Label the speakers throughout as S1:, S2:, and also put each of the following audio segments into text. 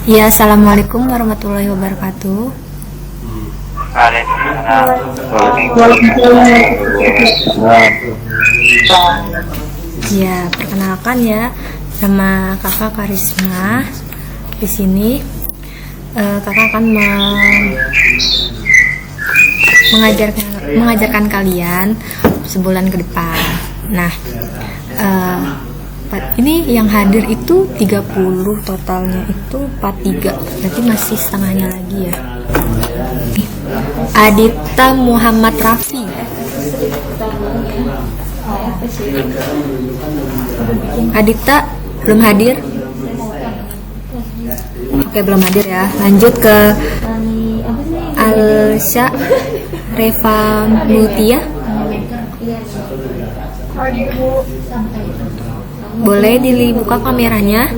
S1: Ya, assalamualaikum warahmatullahi wabarakatuh. Ya, perkenalkan ya, nama kakak Karisma. Di sini kakak akan mengajarkan kalian sebulan ke depan. Nah, ini yang hadir itu 30, totalnya itu 43, berarti masih setengahnya lagi ya. Adita Muhammad Rafi. Adita belum hadir. Oke, belum hadir ya. Lanjut ke Alsya Reva Mutia. Boleh dibuka kameranya?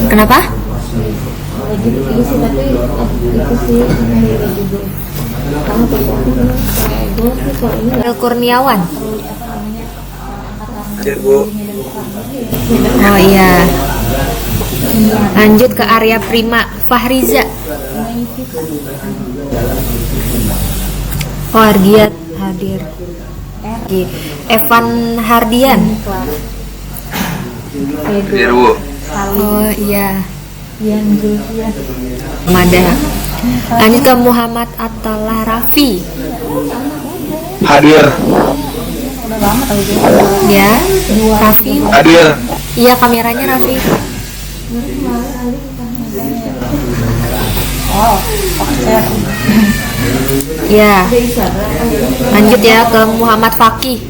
S1: Kenapa? Kurniawan. Oh iya. Lanjut ke Arya Prima Fahriza. Oh, Argiat hadir. Evan Hardian. Oh iya. Mada. Lanjut ke Muhammad Attallah Rafi.
S2: Hadir.
S1: Ya, Rafi.
S2: Hadir.
S1: Iya, kameranya Rafi. Ya. Lanjut ya ke Muhammad Fakih.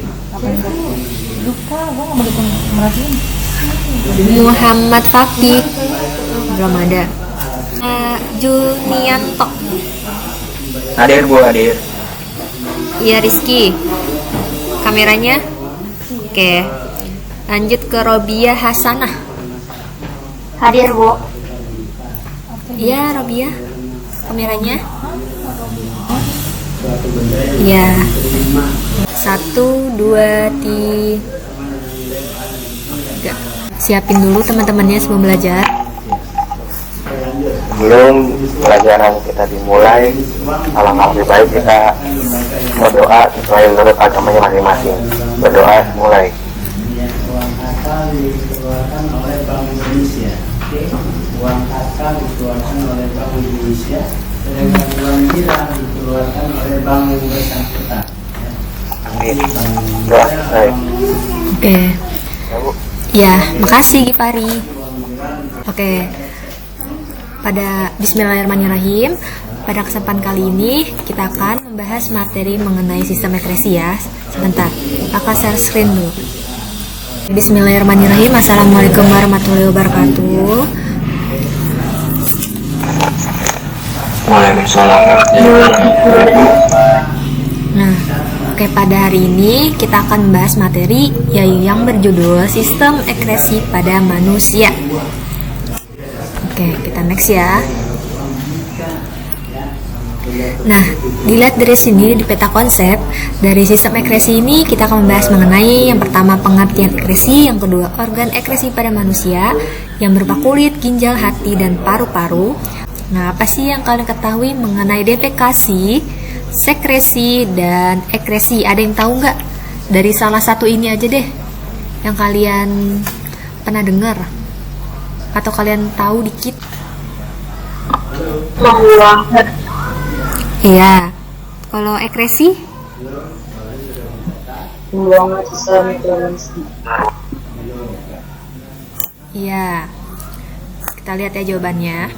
S1: Muhammad Fakih belum ada. Junianto.
S2: Hadir Bu, hadir.
S1: Iya, Rizky. Kameranya. Oke. Lanjut ke Robiah Hasanah.
S3: Hadir Bu.
S1: Iya, Robiah. Kameranya. Ya. 1, 2, 3. Siapin dulu teman-temannya sebelum belajar.
S2: Sebelum pelajaran kita dimulai, alangkah lebih baik kita berdoa sesuai menurut agamanya masing-masing. Berdoa mulai.
S4: Uang kakak dikeluarkan oleh Bank Indonesia, sedangkan uang jiran dikeluarkan oleh bank yang bersangkutan.
S2: Amin. Doa selesai.
S1: Oke. Ya, makasih Gipari. Oke. Pada Bismillahirrahmanirrahim. Pada kesempatan kali ini kita akan membahas materi mengenai sistem ekresi ya. Sebentar, kakak share screen dulu. Bismillahirrahmanirrahim. Assalamualaikum warahmatullahi wabarakatuh. Nah, oke, pada hari ini kita akan membahas materi yang berjudul Sistem Ekresi pada Manusia. Oke, kita next ya. Nah, dilihat dari sini di peta konsep dari sistem ekresi ini kita akan membahas mengenai yang pertama pengertian ekresi, yang kedua organ ekresi pada manusia yang berupa kulit, ginjal, hati, dan paru-paru. Nah, apa sih yang kalian ketahui mengenai defekasi, sekresi, dan ekresi? Ada yang tahu nggak? Dari salah satu ini aja deh yang kalian pernah dengar atau kalian tahu dikit. Iya. Kalau ekresi? Iya. Kita lihat ya jawabannya.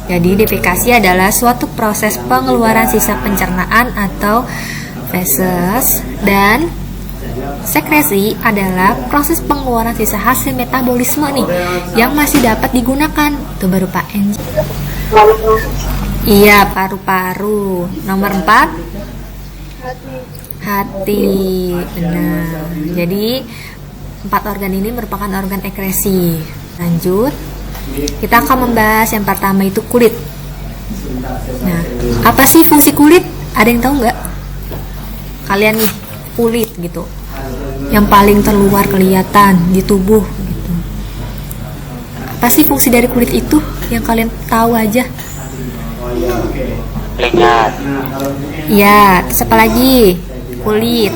S1: Jadi defekasi adalah suatu proses pengeluaran sisa pencernaan atau feses, dan sekresi adalah proses pengeluaran sisa hasil metabolisme nih yang masih dapat digunakan. Itu berupa enzim. Iya, paru-paru. Nomor 4, hati. Benar. Jadi 4 organ ini merupakan organ ekresi. Lanjut, kita akan membahas yang pertama itu kulit. Nah, apa sih fungsi kulit? Ada yang tahu nggak? Kalian nih, kulit gitu, yang paling terluar kelihatan di tubuh gitu. Apa sih fungsi dari kulit itu yang kalian tahu aja?
S4: Oh iya, oke.
S2: Keringat.
S4: Nah, kalau untuk ini
S1: Ya, terus apa lagi? Kulit.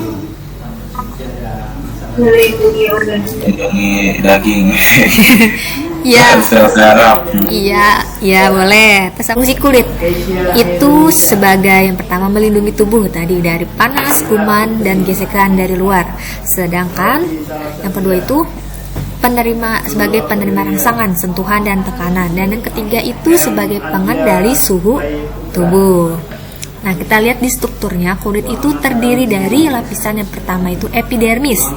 S5: Lindungi daging.
S1: Ya,
S5: Sel saraf.
S1: iya, ya boleh. Terus fungsi kulit itu sebagai yang pertama melindungi tubuh tadi dari panas, kuman, dan gesekan dari luar. Sedangkan yang kedua itu sebagai penerima rangsangan, sentuhan, dan tekanan. Dan yang ketiga itu sebagai pengendali suhu tubuh. Nah, kita lihat di strukturnya, kulit itu terdiri dari lapisan yang pertama itu epidermis,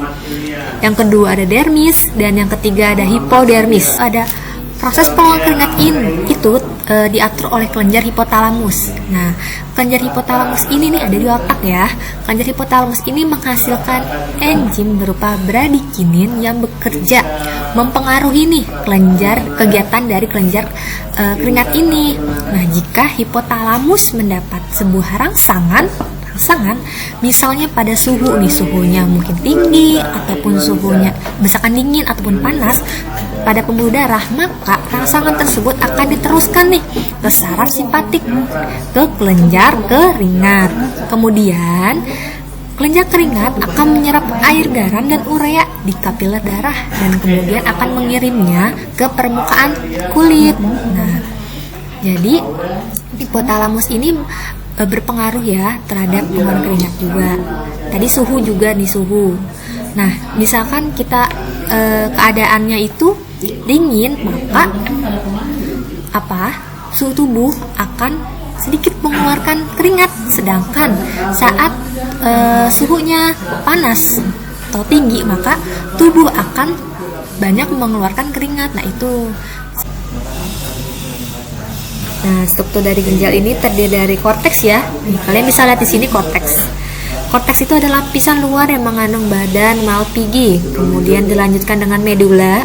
S1: yang kedua ada dermis, dan yang ketiga ada hipodermis. Ada proses pengeluaran keringat itu diatur oleh kelenjar hipotalamus. Nah, kelenjar hipotalamus ini nih ada di otak ya. Kelenjar hipotalamus ini menghasilkan enzim berupa bradikinin yang bekerja mempengaruhi nih kegiatan dari kelenjar keringat ini. Nah, jika hipotalamus mendapat sebuah rangsangan, misalnya pada suhunya mungkin tinggi ataupun suhunya misalkan dingin ataupun panas pada pembuluh darah, maka rangsangan tersebut akan diteruskan nih ke saraf simpatik, ke kelenjar keringat. Kemudian kelenjar keringat akan menyerap air garam dan urea di kapiler darah dan kemudian akan mengirimnya ke permukaan kulit. Nah, jadi hipotalamus ini berpengaruh ya terhadap pengeluaran keringat juga. Tadi suhu juga nih suhu. Nah, misalkan kita keadaannya itu dingin, maka suhu tubuh akan sedikit mengeluarkan keringat. Sedangkan saat suhunya panas atau tinggi, maka tubuh akan banyak mengeluarkan keringat. Nah, itu. Nah, struktur dari ginjal ini terdiri dari korteks ya. Nih, kalian bisa lihat di sini korteks. Korteks itu adalah lapisan luar yang mengandung badan Malpighi. Kemudian dilanjutkan dengan medula.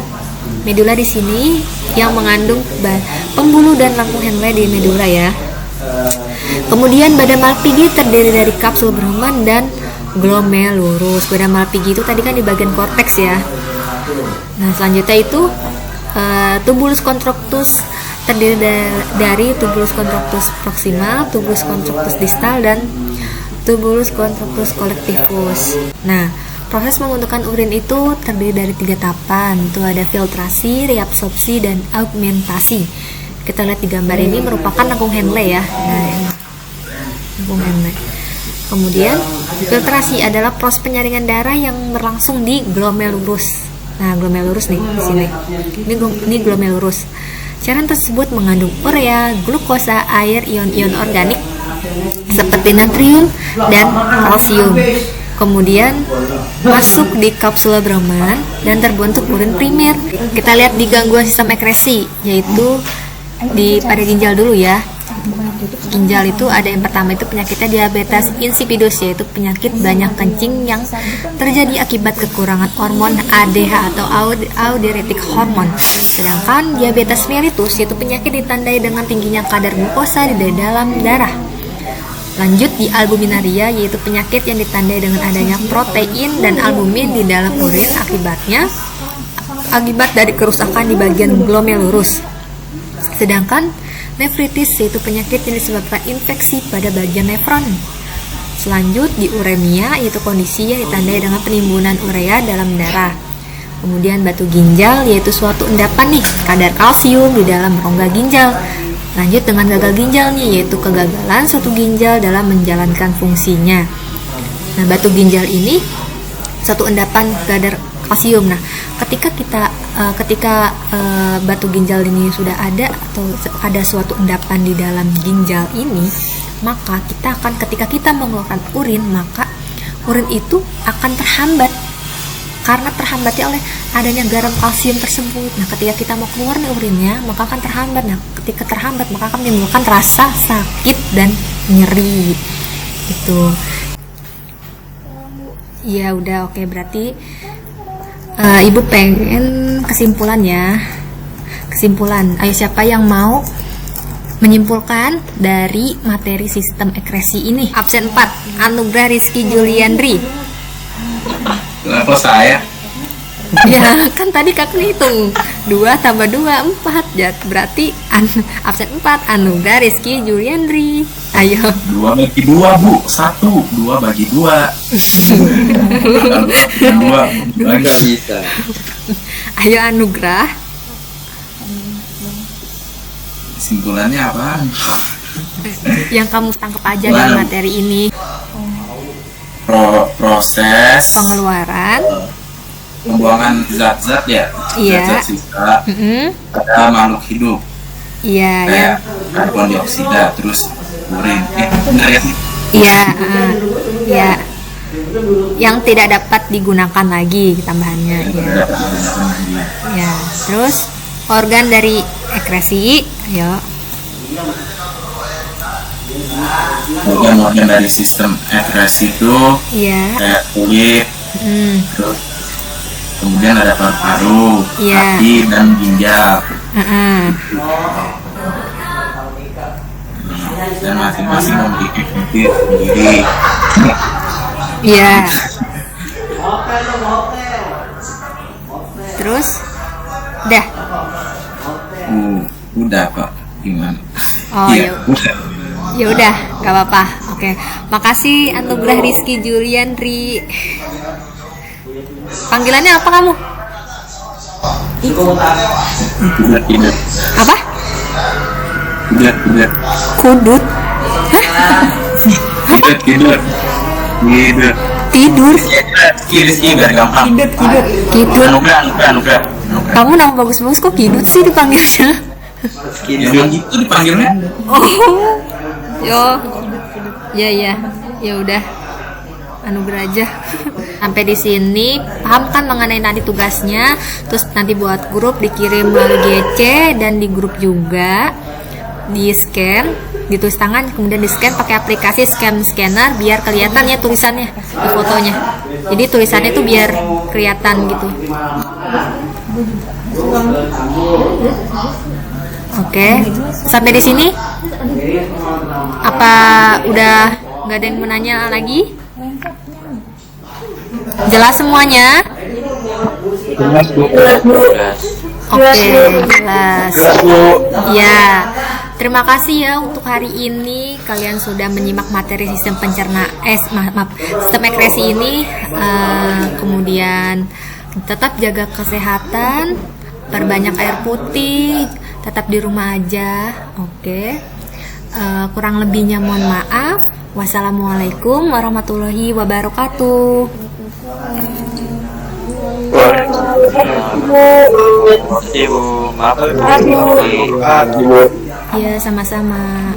S1: Medula di sini yang mengandung pembuluh dan lengkung Henle di medula ya. Kemudian badan Malpighi terdiri dari kapsul Bowman dan glomerulus. Badan Malpighi itu tadi kan di bagian korteks ya. Nah, selanjutnya itu tubulus contractus terdiri dari tubulus contractus proximal, tubulus contractus distal, dan tubulus contractus collectivus. Nah, proses membentukkan urin itu terdiri dari 3 tahapan. Itu ada filtrasi, reabsorpsi, dan augmentasi. Kita lihat di gambar ini merupakan lengkung Henle ya. Nah, lengkung Henle. Kemudian filtrasi adalah proses penyaringan darah yang berlangsung di glomerulus. Nah, glomerulus nih di sini. Ini glomerulus. Cairan tersebut mengandung urea, glukosa, air, ion-ion organik seperti natrium dan kalsium. Kemudian masuk di kapsul Bowman dan terbentuk urin primer. Kita lihat di gangguan sistem ekresi, yaitu pada ginjal dulu ya. Ginjal itu ada yang pertama itu penyakitnya diabetes insipidus, yaitu penyakit banyak kencing yang terjadi akibat kekurangan hormon ADH atau diuretik hormon. Sedangkan diabetes mellitus yaitu penyakit ditandai dengan tingginya kadar glukosa di dalam darah. Lanjut di albuminaria, yaitu penyakit yang ditandai dengan adanya protein dan albumin di dalam urin akibat dari kerusakan di bagian glomerulus. Sedangkan nefritis yaitu penyakit yang disebabkan infeksi pada bagian nefron. Selanjut di uremia, yaitu kondisi yang ditandai dengan penimbunan urea dalam darah. Kemudian batu ginjal yaitu suatu endapan nih kadar kalsium di dalam rongga ginjal. Lanjut dengan gagal ginjal nih, yaitu kegagalan suatu ginjal dalam menjalankan fungsinya. Nah, batu ginjal ini satu endapan kadar kalsium. Nah, ketika batu ginjal ini sudah ada atau ada suatu endapan di dalam ginjal ini, maka ketika kita mengeluarkan urin, maka urin itu akan terhambat karena terhambatnya oleh adanya garam kalsium tersebut. Nah, ketika kita mau keluar nih urinnya, maka akan terhambat. Nah, ketika terhambat maka akan menimbulkan rasa sakit dan nyeri. Itu. Ya udah, oke, berarti Ibu pengen kesimpulan ya. Kesimpulan. Ayo, siapa yang mau menyimpulkan dari materi sistem ekresi ini? Absen 4, Anugrah Rizky Juliandri.
S5: Level saya.
S1: Ya, kan tadi kakak hitung 2 tambah 2, 4 ya, berarti absen 4 Anugrah Rizky Juliandri. Ayo.
S5: 2 bagi 2 Bu, 1, 2 bagi 2. 2
S6: Enggak bisa.
S1: Ayo Anugrah.
S5: Kesimpulannya apa?
S1: Yang kamu tangkap aja dari materi ini.
S5: Proses
S1: Pengeluaran.
S5: pembuangan zat-zat ya,
S1: Iya.
S5: zat-zat sisa pada makhluk hidup
S1: Iya, ya.
S5: kayak karbon dioksida, terus urin. Benar ya sih?
S1: Iya, ya. Yang tidak dapat digunakan lagi tambahannya, ya. Ya, terus organ dari ekresi, ayo.
S5: Organ-organ dari sistem ekresi itu
S1: Iya.
S5: kayak kulit, terus kemudian ada paru-paru,
S1: Iya.
S5: hati, dan ginjal. Dan masing-masing memiliki fungsi sendiri.
S1: Iya. Terus, dah.
S5: Udah Pak, gimana?
S1: Oh,
S5: Iya,
S1: ya.
S5: udah.
S1: Ya udah, gak apa-apa. Oke, makasih Anugrah Rizky Juliandri. Panggilannya apa kamu?
S5: Tidak.
S1: Apa?
S5: Tidak.
S1: Kudut.
S5: Tidak.
S1: Tidur.
S5: Kidus biar gampang.
S1: Kidut.
S5: Anugrah.
S1: Kamu nama bagus-bagus kok Kidut sih dipanggilnya?
S5: Emang gitu dipanggilnya?
S1: Oh, ya udah, Anugerah aja. Sampai di sini paham kan mengenai nanti tugasnya, terus nanti buat grup dikirim melalui GC dan di grup juga di scan, ditulis tangan, kemudian di scan pakai aplikasi scanner biar kelihatan ya tulisannya di fotonya. Jadi tulisannya tuh biar kelihatan gitu. Oke, sampai di sini. Apa udah nggak ada yang menanya lagi? Jelas semuanya? Oke, jelas. Ya, terima kasih ya untuk hari ini kalian sudah menyimak materi sistem sistem ekresi ini. Kemudian tetap jaga kesehatan, perbanyak air putih, tetap di rumah aja. Oke. Kurang lebihnya mohon maaf. Wassalamualaikum warahmatullahi wabarakatuh.
S6: Ibu, maaf.
S1: Ya, sama-sama.